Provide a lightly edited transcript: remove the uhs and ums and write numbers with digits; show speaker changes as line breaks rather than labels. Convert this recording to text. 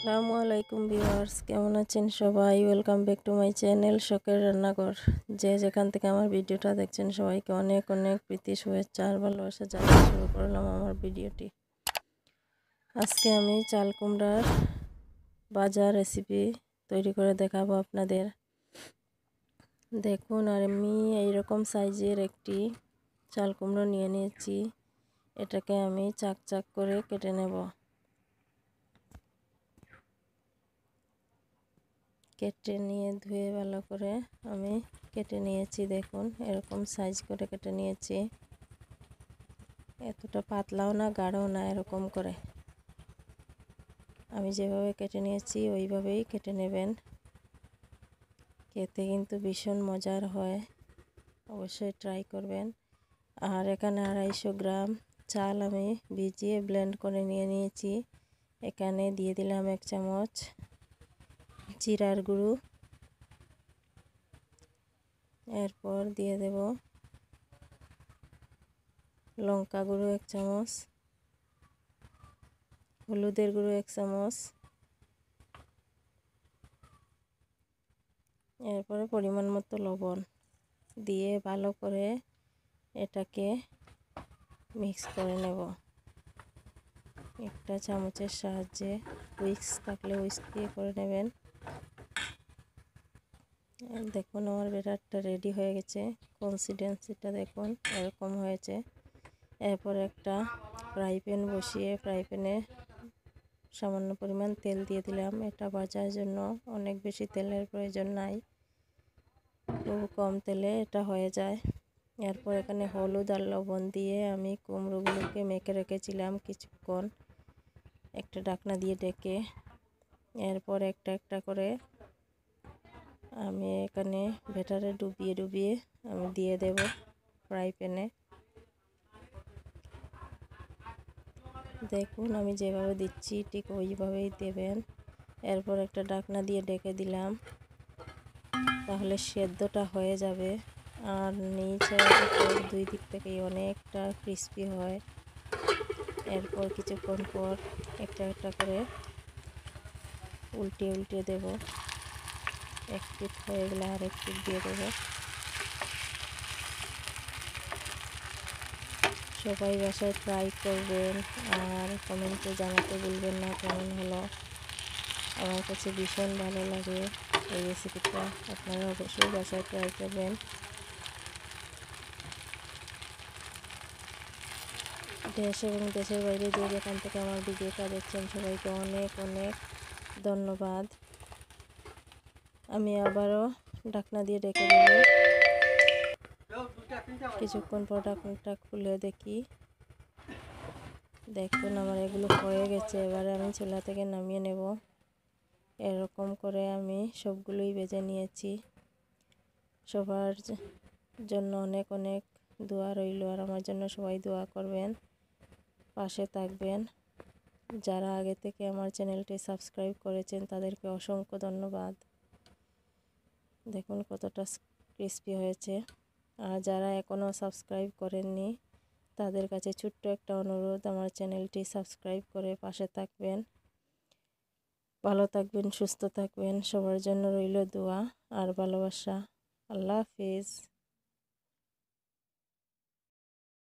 আসসালামু আলাইকুম ভিউয়ার্স, কেমন আছেন সবাই? Welcome back to my channel শখের রান্নাঘর। যে যেখান থেকে আমার ভিডিওটা দেখছেন সবাইকে অনেক অনেক প্রীতি, শুভেচ্ছা আর ভালোবাসা জানিয়ে শুরু করলাম আমার ভিডিওটি। আজকে আমি চাল কুমড়ার ভাজা রেসিপি তৈরি করে দেখাবো আপনাদের। দেখুন, আর আমি এইরকম সাইজের একটি চাল কুমড়ো নিয়ে নিয়েছি। এটাকে আমি চাক চাক করে কেটে নেব। কেটে নিয়ে ধুয়ে ভালো করে আমি কেটে নিয়েছি। দেখুন, এরকম সাইজ করে কেটে নিয়েছি। এতটা পাতলাও না গাঢ়ও না, এরকম করে আমি যেভাবে কেটে নিয়েছি ওইভাবেই কেটে নেবেন। খেতে কিন্তু ভীষণ মজার হয়, অবশ্যই ট্রাই করবেন। আর এখানে 250 গ্রাম চাল আমি ভিজিয়ে ব্লেন্ড করে নিয়েছি। এখানে দিয়ে দিলাম 1 চামচ জিরার গুঁড়ো, এরপর দিয়ে দেব লঙ্কা গুঁড়ো 1 চামচ, হলুদের গুঁড়ো 1 চামচ, এরপরে পরিমাণ মতো লবণ দিয়ে ভালো করে এটাকে মিক্স করে নেব। একটা চামচের সাহায্যে, হুইস্ক থাকলে হুইস্ক দিয়ে করে নেবেন। দেখুন, আমার ব্যাটারটা রেডি হয়ে গেছে। কনসিস্টেন্সিটা দেখুন, এরকম হয়েছে। এরপর একটা ফ্রাই প্যান বসিয়ে ফ্রাই প্যানে সামান্য পরিমাণ তেল দিয়ে দিলাম। এটা ভাজার জন্য অনেক বেশি তেলের প্রয়োজন নাই, খুব কম তেলে এটা হয়ে যায়। এরপর এখানে হলুদ আর লবণ দিয়ে আমি কুমড়োগুলোকে মেখে রেখেছিলাম কিছুক্ষণ, একটা ঢাকনা দিয়ে ঢেকে। এরপর একটা একটা করে আমি এখানে ব্যাটারে ডুবিয়ে ডুবিয়ে আমি দিয়ে দেব ফ্রাই প্যানে। দেখুন, আমি যেভাবে দিচ্ছি ঠিক ওইভাবেই দেবেন। এরপর একটা ঢাকনা দিয়ে ঢেকে দিলাম, তাহলে সেদ্ধটা হয়ে যাবে। আর নিচে দুই দিক থেকেই অনেকটা ক্রিস্পি হয়। এরপর কিছুক্ষণ পর একটা একটা করে উল্টে উল্টে দেব। এক পিঠ হয়ে গেলে আর এক পিঠ দিয়ে দেব। সবাই বাসায় ট্রাই করবেন আর কমেন্টে জানাতে ভুলবেন না কেমন হলো। আমার কাছে ভীষণ ভালো লাগে এই রেসিপিটা, আপনারা অবশ্যই বাসায় ট্রাই করবেন। দেশ এবং দেশের বাইরে যে যেখান থেকে আমার ভিডিওটা দেখছেন সবাইকে অনেক অনেক ধন্যবাদ। আমি আবারও ঢাকনা দিয়ে ঢেকে দেব। কিছুক্ষণ পর ঢাকনাটা খুলে দেখি, দেখুন আমার এগুলো হয়ে গেছে। এবারে আমি চুলা থেকে নামিয়ে নেব। এরকম করে আমি সবগুলোই ভেজে নিয়েছি। সবার জন্য অনেক অনেক দোয়া রইল, আর আমার জন্য সবাই দোয়া করবেন, পাশে থাকবেন। যারা আগে থেকে আমার চ্যানেলটি সাবস্ক্রাইব করেছেন তাদেরকে অসংখ্য ধন্যবাদ। দেখুন কতটা ক্রিস্পি হয়েছে। আর যারা এখনও সাবস্ক্রাইব করেননি তাদের কাছে ছোট্ট একটা অনুরোধ, আমার চ্যানেলটি সাবস্ক্রাইব করে পাশে থাকবেন। ভালো থাকবেন, সুস্থ থাকবেন। সবার জন্য রইল দোয়া আর ভালোবাসা। আল্লাহ হাফেজ।